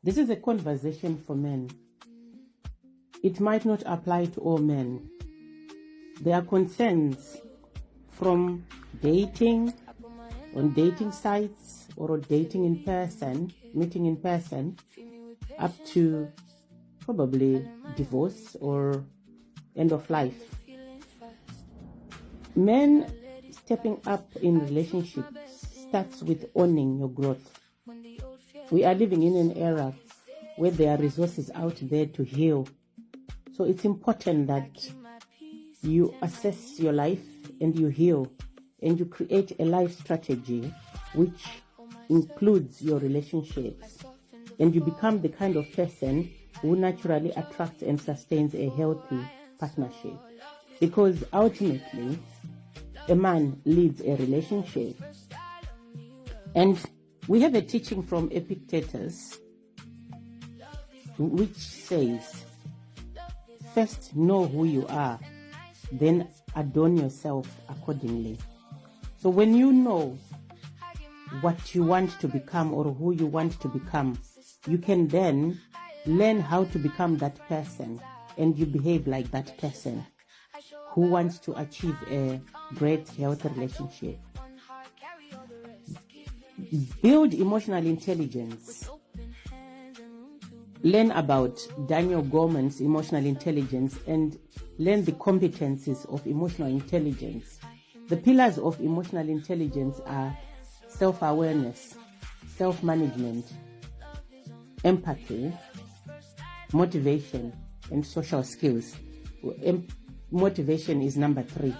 This is a conversation for men. It might not apply to all men. There are concerns from dating, on dating sites, or dating in person, meeting in person, up to probably divorce or end of life. Men stepping up in relationships starts with owning your growth. We are living in an era where there are resources out there to heal. So it's important that you assess your life and you heal and you create a life strategy which includes your relationships, and you become the kind of person who naturally attracts and sustains a healthy partnership. Because ultimately, a man leads a relationship. And we have a teaching from Epictetus which says, first know who you are, then adorn yourself accordingly. So when you know what you want to become or who you want to become, you can then learn how to become that person, and you behave like that person who wants to achieve a great, healthy relationship. Build emotional intelligence. Learn about Daniel Goleman's emotional intelligence and learn the competencies of emotional intelligence. The pillars of emotional intelligence are self-awareness, self-management, empathy, motivation, and social skills. Motivation is number 3.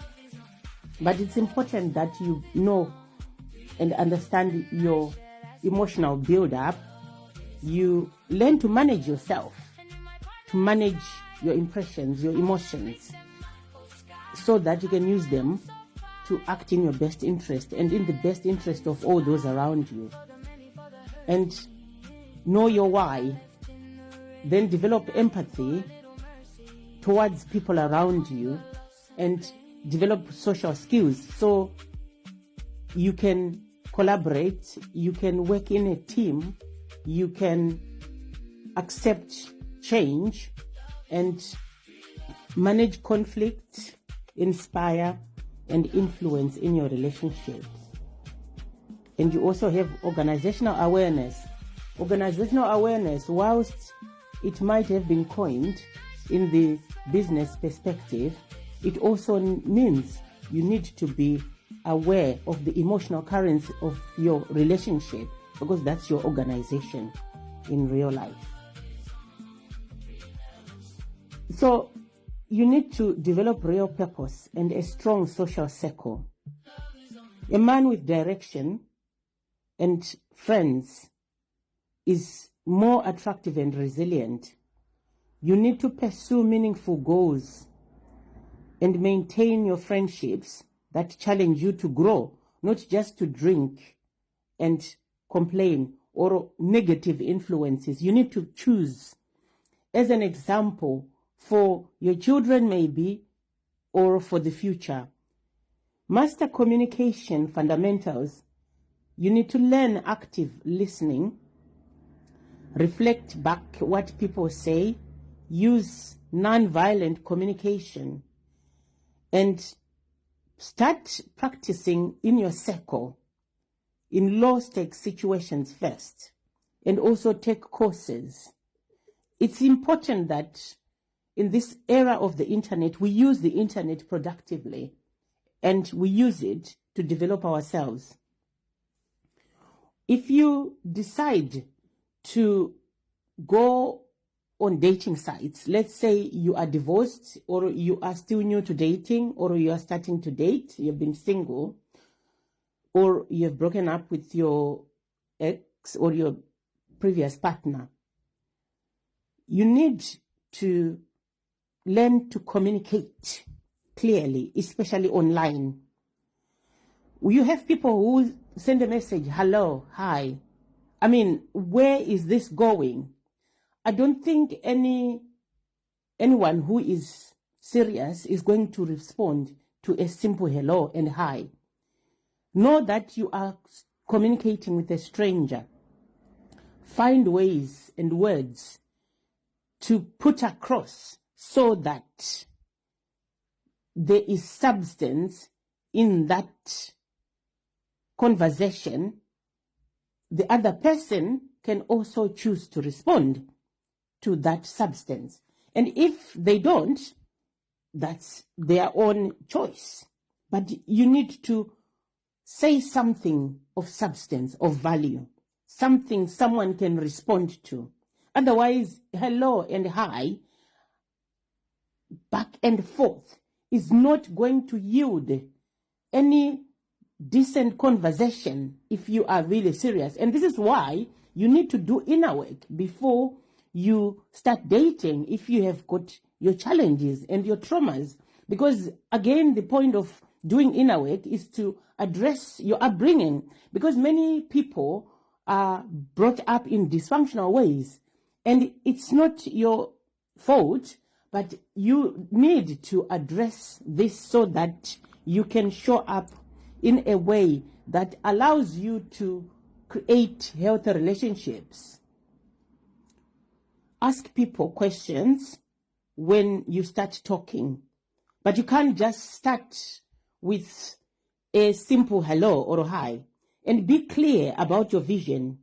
But it's important that you know and understand your emotional build-up. You learn to manage yourself, to manage your impressions, your emotions, so that you can use them to act in your best interest and in the best interest of all those around you. And know your why. Then develop empathy towards people around you and develop social skills so you can collaborate, you can work in a team, you can accept change and manage conflict, inspire and influence in your relationship. And you also have organizational awareness. Organizational awareness, whilst it might have been coined in the business perspective, it also means you need to be aware of the emotional currents of your relationship, because that's your organization in real life. So you need to develop real purpose and a strong social circle. A man with direction and friends is more attractive and resilient. You need to pursue meaningful goals and maintain your friendships that challenge you to grow, not just to drink and complain or negative influences. You need to choose. As an example, for your children maybe, or for the future. Master communication fundamentals. You need to learn active listening, reflect back what people say, use non-violent communication, and start practicing in your circle, in low-stakes situations first, and also take courses. It's important that in this era of the internet, we use the internet productively, and we use it to develop ourselves. If you decide to go on dating sites, let's say you are divorced, or you are still new to dating, or you are starting to date, you've been single, or you have broken up with your ex or your previous partner, you need to learn to communicate clearly, especially online. You have people who send a message, hello, hi. I mean, where is this going? I don't think anyone who is serious is going to respond to a simple hello and hi. Know that you are communicating with a stranger. find ways and words to put across so that there is substance in that conversation. The other person can also choose to respond to that substance. And if they don't, that's their own choice. But you need to say something of substance, of value, something someone can respond to. Otherwise, hello and hi, back and forth, is not going to yield any decent conversation if you are really serious. And this is why you need to do inner work before you start dating if you have got your challenges and your traumas. Because again, the point of doing inner work is to address your upbringing, because many people are brought up in dysfunctional ways, and it's not your fault, but you need to address this so that you can show up in a way that allows you to create healthy relationships. Ask people questions when you start talking, but you can't just start with a simple hello or hi. And be clear about your vision.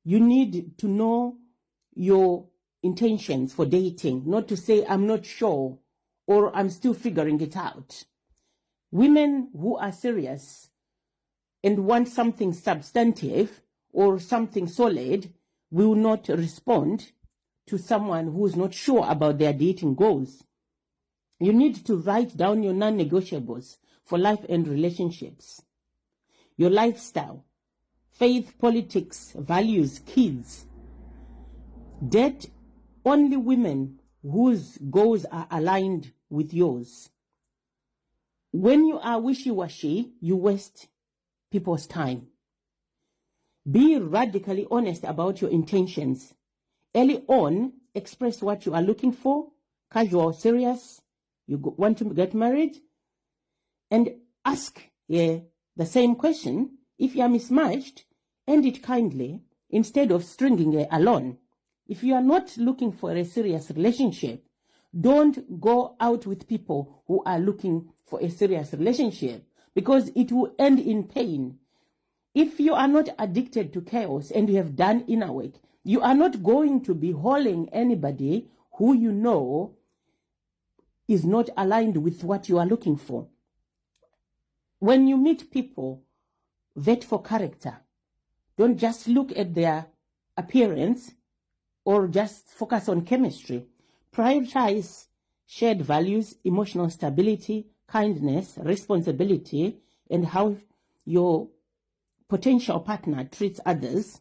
You need to know your intentions for dating, not to say I'm not sure or I'm still figuring it out. Women who are serious and want something substantive or something solid will not respond to someone who is not sure about their dating goals. You need to write down your non-negotiables for life and relationships. Your lifestyle, faith, politics, values, kids. Date only women whose goals are aligned with yours. When you are wishy-washy, you waste people's time. Be radically honest about your intentions. Early on, express what you are looking for, casual, serious, you want to get married, and ask the same question. If you are mismatched, end it kindly instead of stringing it along. If you are not looking for a serious relationship, don't go out with people who are looking for a serious relationship, because it will end in pain. If you are not addicted to chaos and you have done inner work, you are not going to be hauling anybody who you know is not aligned with what you are looking for. When you meet people, vet for character. Don't just look at their appearance or just focus on chemistry. Prioritize shared values, emotional stability, kindness, responsibility, and how your potential partner treats others.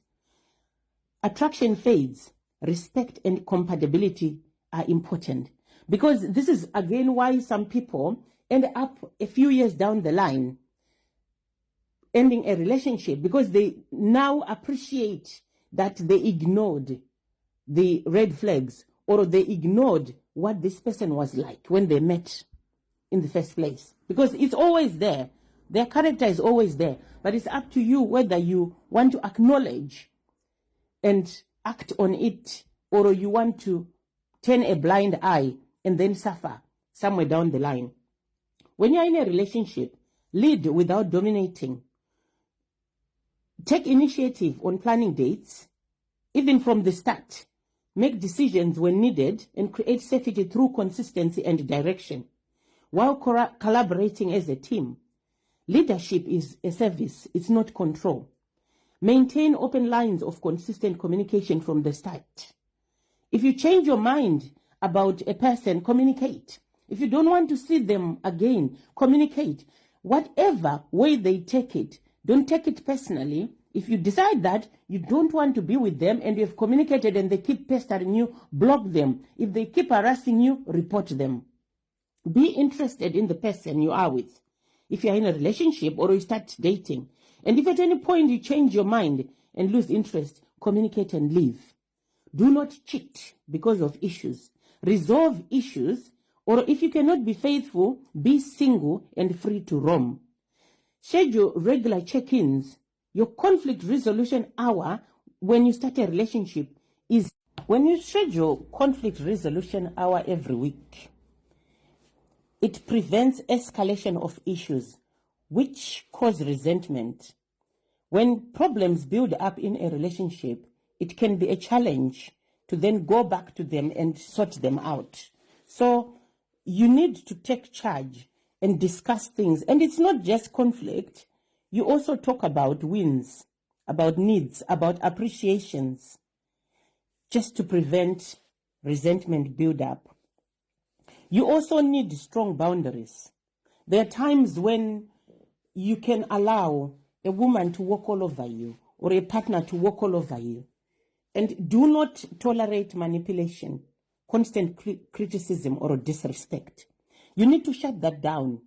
Attraction fades. Respect and compatibility are important. Because this is again why some people end up a few years down the line ending a relationship, because they now appreciate that they ignored the red flags, or they ignored what this person was like when they met in the first place. Because it's always there. Their character is always there. But it's up to you whether you want to acknowledge and act on it, or you want to turn a blind eye and then suffer somewhere down the line. When you're in a relationship, lead without dominating. Take initiative on planning dates, even from the start. Make decisions when needed and create safety through consistency and direction, while collaborating as a team. Leadership is a service, it's not control. Maintain open lines of consistent communication from the start. If you change your mind about a person, communicate. If you don't want to see them again, communicate. Whatever way they take it, don't take it personally. If you decide that you don't want to be with them and you have communicated and they keep pestering you, block them. If they keep harassing you, report them. Be interested in the person you are with. If you are in a relationship or you start dating, and if at any point you change your mind and lose interest, communicate and leave. Do not cheat because of issues. Resolve issues, or if you cannot be faithful, be single and free to roam. Schedule regular check-ins. Your conflict resolution hour when you start a relationship is when you schedule conflict resolution hour every week. It prevents escalation of issues which cause resentment. When problems build up in a relationship, it can be a challenge to then go back to them and sort them out. So you need to take charge and discuss things. And it's not just conflict. You also talk about wins, about needs, about appreciations, just to prevent resentment build up. You also need strong boundaries. There are times when you can allow a woman to walk all over you or a partner to walk all over you. And do not tolerate manipulation, constant criticism, or disrespect. You need to shut that down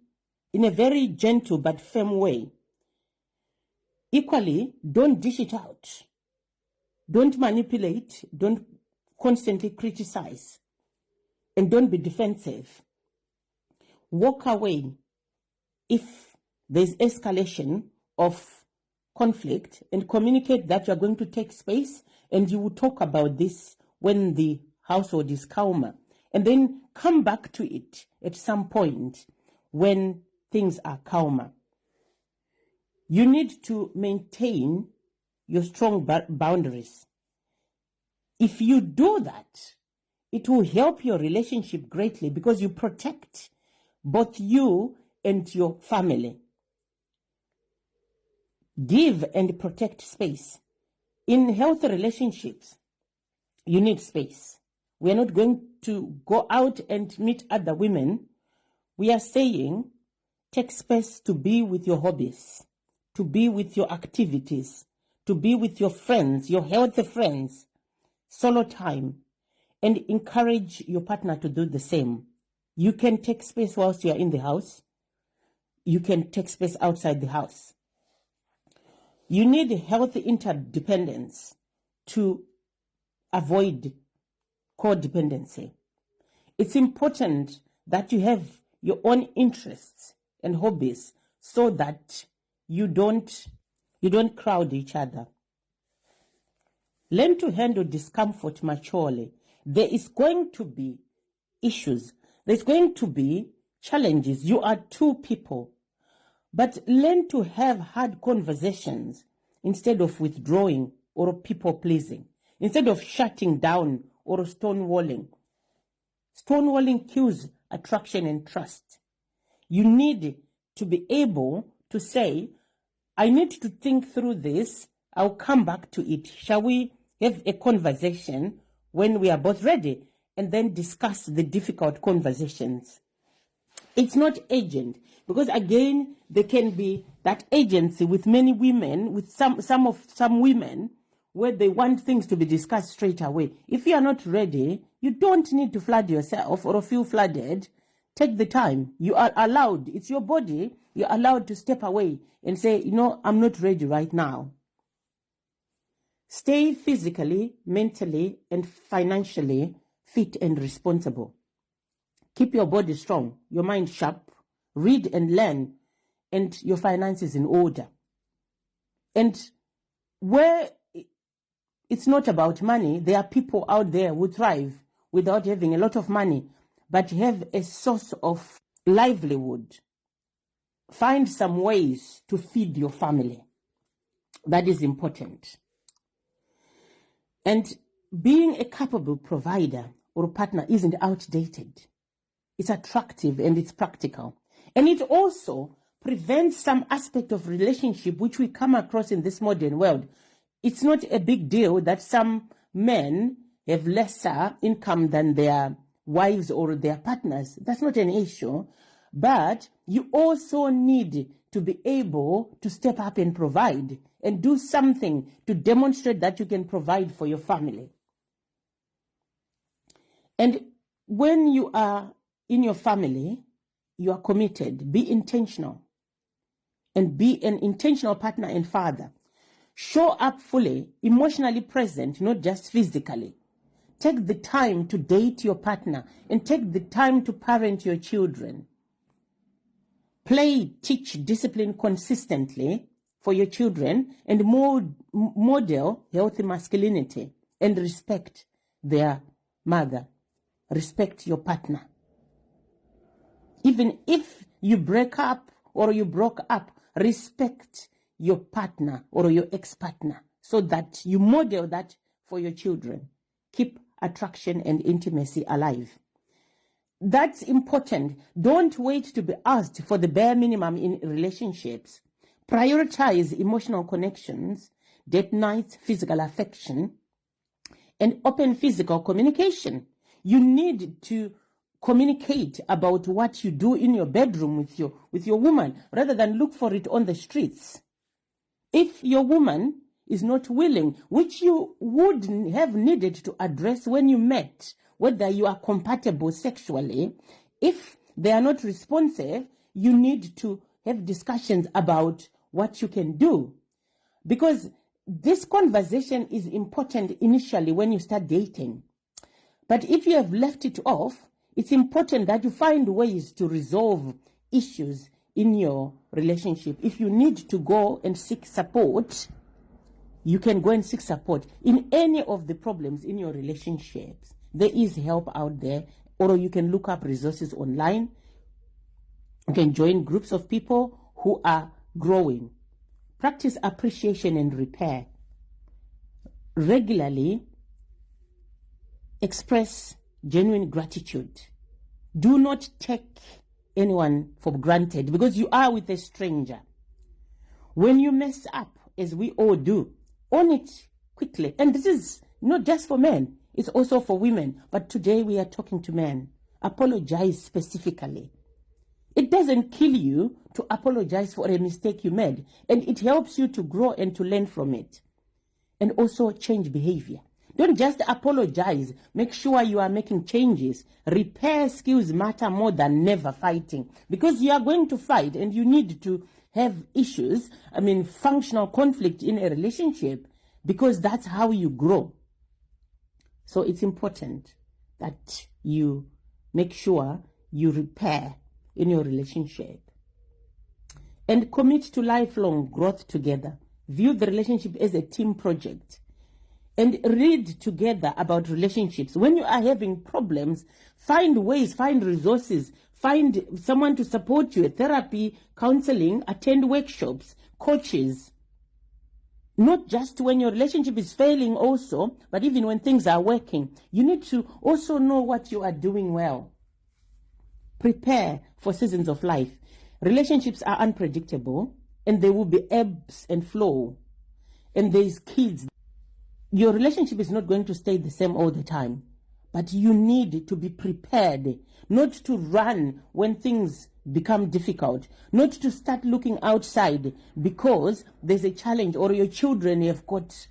in a very gentle but firm way. Equally, don't dish it out. Don't manipulate. Don't constantly criticize. And don't be defensive. Walk away if there's escalation of conflict and communicate that you're going to take space and you will talk about this when the household is calmer. And then come back to it at some point when things are calmer. You need to maintain your strong boundaries. If you do that, it will help your relationship greatly because you protect both you and your family. Give and protect space. In healthy relationships, you need space. We are not going to go out and meet other women. We are saying, take space to be with your hobbies, to be with your activities, to be with your friends, your healthy friends, solo time, and encourage your partner to do the same. You can take space whilst you are in the house. You can take space outside the house. You need healthy interdependence to avoid codependency. It's important that you have your own interests and hobbies so that you don't crowd each other. Learn to handle discomfort maturely. There is going to be issues. There's going to be challenges. You are two people. But learn to have hard conversations instead of withdrawing or people-pleasing, instead of shutting down or stonewalling. Stonewalling kills attraction and trust. You need to be able to say, I need to think through this. I'll come back to it. Shall we have a conversation when we are both ready? And then discuss the difficult conversations. It's not urgent because, again, there can be that agency with many women, with some women, where they want things to be discussed straight away. If you are not ready, you don't need to flood yourself or feel flooded. Take the time. You are allowed. It's your body. You're allowed to step away and say, I'm not ready right now. Stay physically, mentally, and financially fit and responsible. Keep your body strong, your mind sharp, read and learn, and your finances in order. And where it's not about money, there are people out there who thrive without having a lot of money, but have a source of livelihood. Find some ways to feed your family. That is important. And being a capable provider or partner isn't outdated. It's attractive and it's practical. And it also prevents some aspect of relationship which we come across in this modern world. It's not a big deal that some men have lesser income than their wives or their partners. That's not an issue. But you also need to be able to step up and provide and do something to demonstrate that you can provide for your family. And when you are in your family, you are committed. Be intentional. And be an intentional partner and father. Show up fully, emotionally present, not just physically. Take the time to date your partner and take the time to parent your children. Play, teach, discipline consistently for your children and model healthy masculinity and respect their mother. Respect your partner. Even if you break up or you broke up, respect your partner or your ex-partner so that you model that for your children. Keep attraction and intimacy alive. That's important. Don't wait to be asked for the bare minimum in relationships. Prioritize emotional connections, date nights, physical affection, and open physical communication. You need to communicate about what you do in your bedroom with your woman rather than look for it on the streets. If your woman is not willing, which you would have needed to address when you met, whether you are compatible sexually, if they are not responsive, you need to have discussions about what you can do. Because this conversation is important initially when you start dating. But if you have left it off, it's important that you find ways to resolve issues in your relationship. If you need to go and seek support, you can go and seek support in any of the problems in your relationships. There is help out there, or you can look up resources online. You can join groups of people who are growing. Practice appreciation and repair. Regularly express genuine gratitude. Do not take anyone for granted because you are with a stranger. When you mess up, as we all do, own it quickly. And this is not just for men, it's also for women. But today we are talking to men. Apologize specifically. It doesn't kill you to apologize for a mistake you made, and it helps you to grow and to learn from it. And also change behavior. Don't just apologize. Make sure you are making changes. Repair skills matter more than never fighting. Because you are going to fight and you need to have issues, functional conflict in a relationship, because that's how you grow. So it's important that you make sure you repair in your relationship. And commit to lifelong growth together. View the relationship as a team project. And read together about relationships. When you are having problems, find ways, find resources, find someone to support you, therapy, counseling, attend workshops, coaches. Not just when your relationship is failing also, but even when things are working. You need to also know what you are doing well. Prepare for seasons of life. Relationships are unpredictable, and there will be ebbs and flow. And there is kids. Your relationship is not going to stay the same all the time, but you need to be prepared, not to run when things become difficult, not to start looking outside because there's a challenge, or your children have got,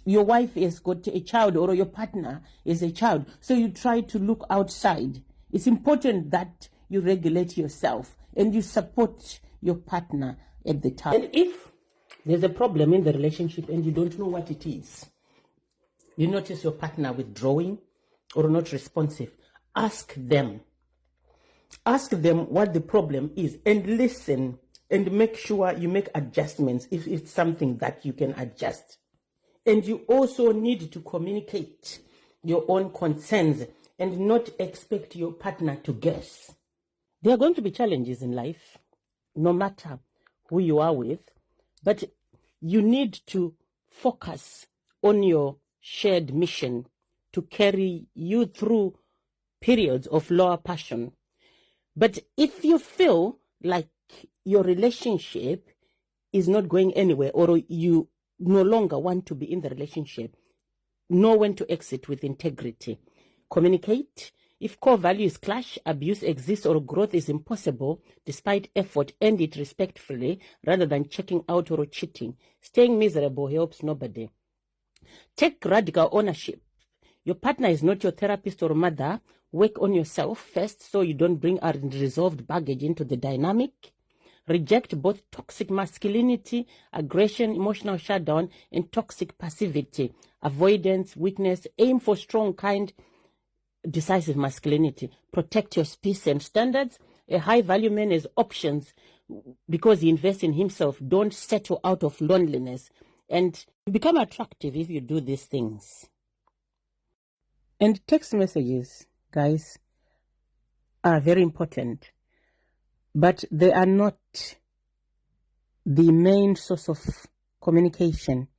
your wife has got a child, or your partner is a child, so you try to look outside. It's important that you regulate yourself and you support your partner at the time. And if there's a problem in the relationship and you don't know what it is, you notice your partner withdrawing or not responsive, ask them. Ask them what the problem is and listen, and make sure you make adjustments if it's something that you can adjust. And you also need to communicate your own concerns and not expect your partner to guess. There are going to be challenges in life, no matter who you are with, but you need to focus on your shared mission to carry you through periods of lower passion. But if you feel like your relationship is not going anywhere, or you no longer want to be in the relationship, know when to exit with integrity. Communicate. If core values clash, abuse exists, or growth is impossible, despite effort, end it respectfully rather than checking out or cheating. Staying miserable helps nobody. Take radical ownership. Your partner is not your therapist or mother. Work on yourself first so you don't bring unresolved baggage into the dynamic. Reject both toxic masculinity, aggression, emotional shutdown, and toxic passivity, avoidance, weakness. Aim for strong, kind, decisive masculinity. Protect your space and standards. A high-value man has options because he invests in himself, don't settle out of loneliness. And you become attractive if you do these things. And text messages, guys, are very important, but they are not the main source of communication.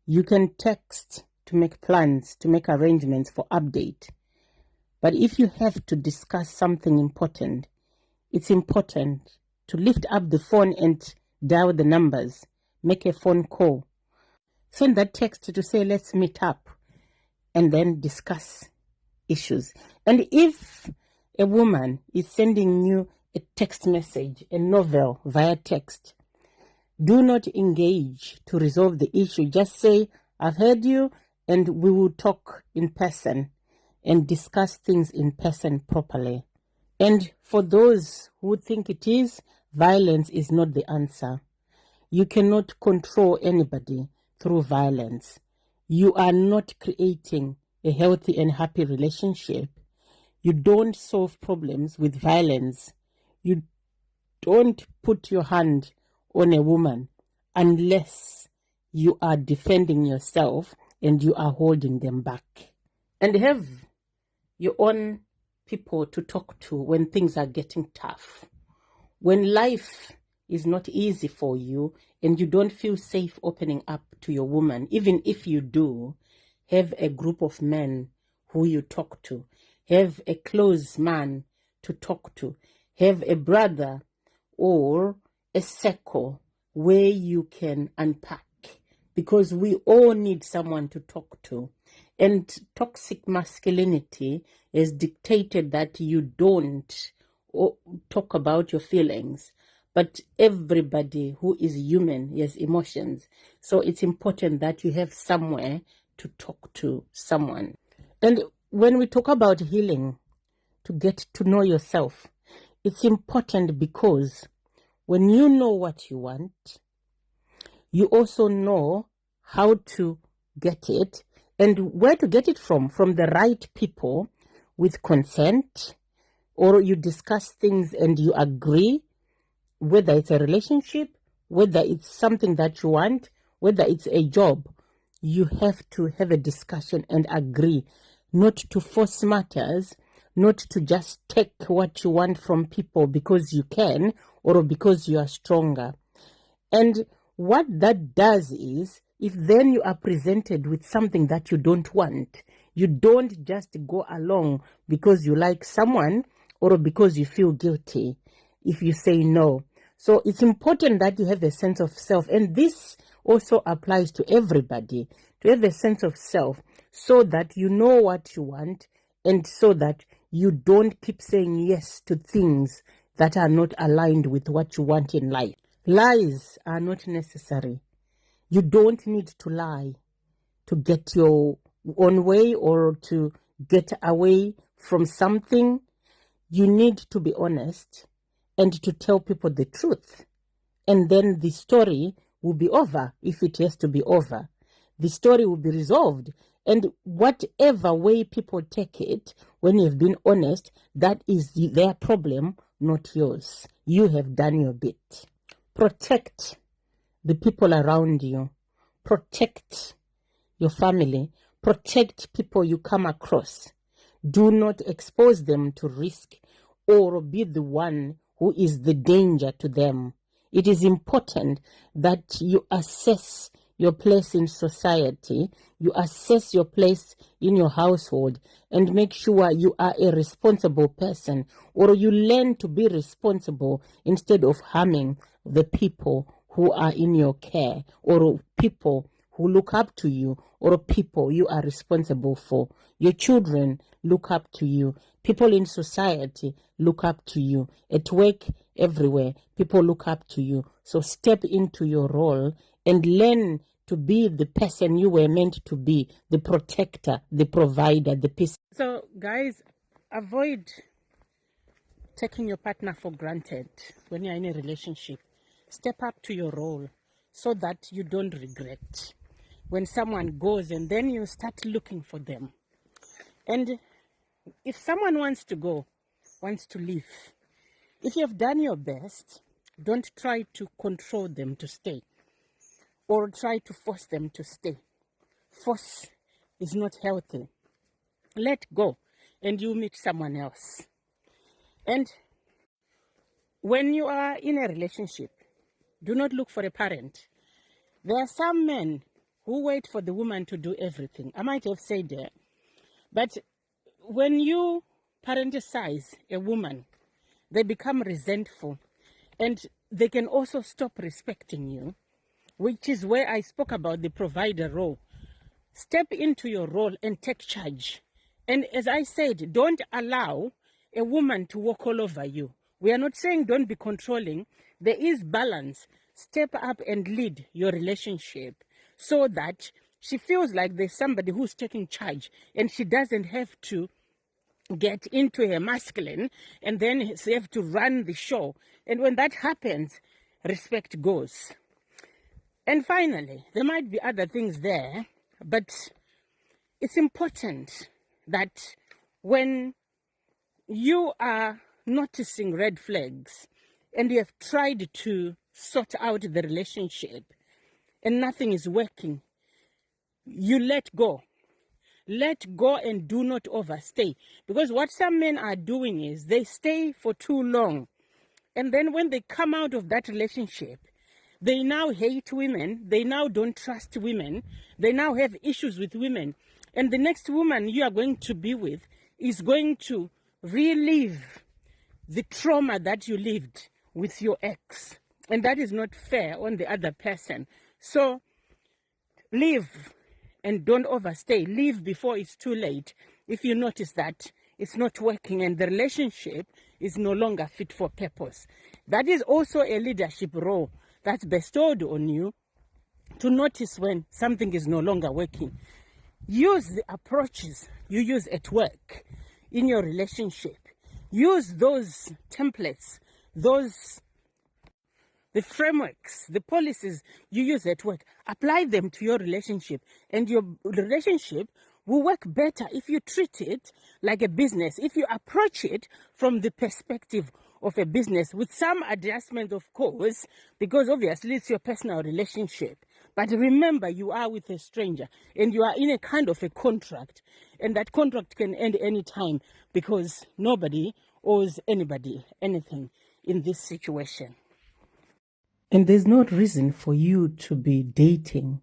You can text to make plans, to make arrangements for update. But if you have to discuss something important, it's important to lift up the phone and dial the numbers, make a phone call, send that text to say, let's meet up, and then discuss issues. And if a woman is sending you a text message, a novel via text, do not engage to resolve the issue. Just say, I've heard you, and we will talk in person and discuss things in person properly. And for those who think it is, violence is not the answer. You cannot control anybody through violence. You are not creating a healthy and happy relationship. You don't solve problems with violence. You don't put your hand on a woman unless you are defending yourself and you are holding them back. And have your own people to talk to when things are getting tough. When life is not easy for you and you don't feel safe opening up to your woman, even if you do, have a group of men who you talk to. Have a close man to talk to. Have a brother or a circle where you can unpack, because we all need someone to talk to. And toxic masculinity has dictated that you don't talk about your feelings, but everybody who is human has emotions. So it's important that you have somewhere to talk to someone. And when we talk about healing, to get to know yourself, it's important because when you know what you want, you also know how to get it and where to get it from the right people with consent, or you discuss things and you agree, whether it's a relationship, whether it's something that you want, whether it's a job. You have to have a discussion and agree, not to force matters, not to just take what you want from people because you can or because you are stronger. And what that does is, if then you are presented with something that you don't want, you don't just go along because you like someone or because you feel guilty if you say no. So it's important that you have a sense of self. And this also applies to everybody, to have a sense of self so that you know what you want and so that you don't keep saying yes to things that are not aligned with what you want in life. Lies are not necessary. You don't need to lie to get your own way or to get away from something. You need to be honest and to tell people the truth. And then the story will be over if it has to be over. The story will be resolved. And whatever way people take it, when you've been honest, that is their problem, not yours. You have done your bit. Protect the people around you. Protect your family. Protect people you come across. Do not expose them to risk or be the one who is the danger to them. It is important that you assess your place in society, you assess your place in your household, and make sure you are a responsible person, or you learn to be responsible instead of harming the people who are in your care, or people who look up to you, or people you are responsible for. Your children look up to you. People in society look up to you. At work, everywhere, people look up to you. So step into your role and learn to be the person you were meant to be, the protector, the provider, the peace. So, guys, avoid taking your partner for granted when you're in a relationship. Step up to your role so that you don't regret when someone goes and then you start looking for them. And if someone wants to go, wants to leave, if you have done your best Don't try to control them to stay or try to force them to stay. Force is not healthy. Let go and you meet someone else. And when you are in a relationship, do not look for a parent. There are some men who wait for the woman to do everything. I might have said that. But when you parenticize a woman, they become resentful and they can also stop respecting you, which is where I spoke about the provider role. Step into your role and take charge. And as I said, don't allow a woman to walk all over you. We are not saying don't be controlling. There is balance. Step up and lead your relationship so that she feels like there's somebody who's taking charge and she doesn't have to get into her masculine and then she have to run the show. And when that happens, respect goes. And finally, there might be other things there, but it's important that when you are noticing red flags and you have tried to sort out the relationship and nothing is working, you let go. Let go and do not overstay. Because what some men are doing is they stay for too long. And then when they come out of that relationship, they now hate women. They now don't trust women. They now have issues with women. And the next woman you are going to be with is going to relive the trauma that you lived with your ex. And that is not fair on the other person. So leave and don't overstay. Leave before it's too late. If you notice that it's not working and the relationship is no longer fit for purpose. That is also a leadership role that's bestowed on you to notice when something is no longer working. Use the approaches you use at work in your relationship. Use those templates, the frameworks, the policies you use at work. Apply them to your relationship, and your relationship will work better if you treat it like a business, if you approach it from the perspective of a business with some adjustment, of course, because obviously it's your personal relationship. But remember, you are with a stranger and you are in a kind of a contract, and that contract can end any time because nobody owes anybody anything in this situation. And there's no reason for you to be dating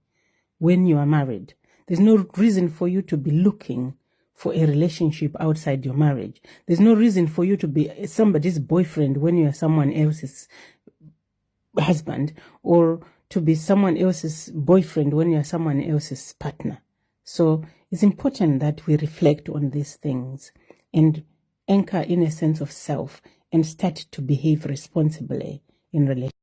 when you are married. There's no reason for you to be looking for a relationship outside your marriage. There's no reason for you to be somebody's boyfriend when you are someone else's husband, or to be someone else's boyfriend when you are someone else's partner. So it's important that we reflect on these things and anchor in a sense of self and start to behave responsibly in relationships.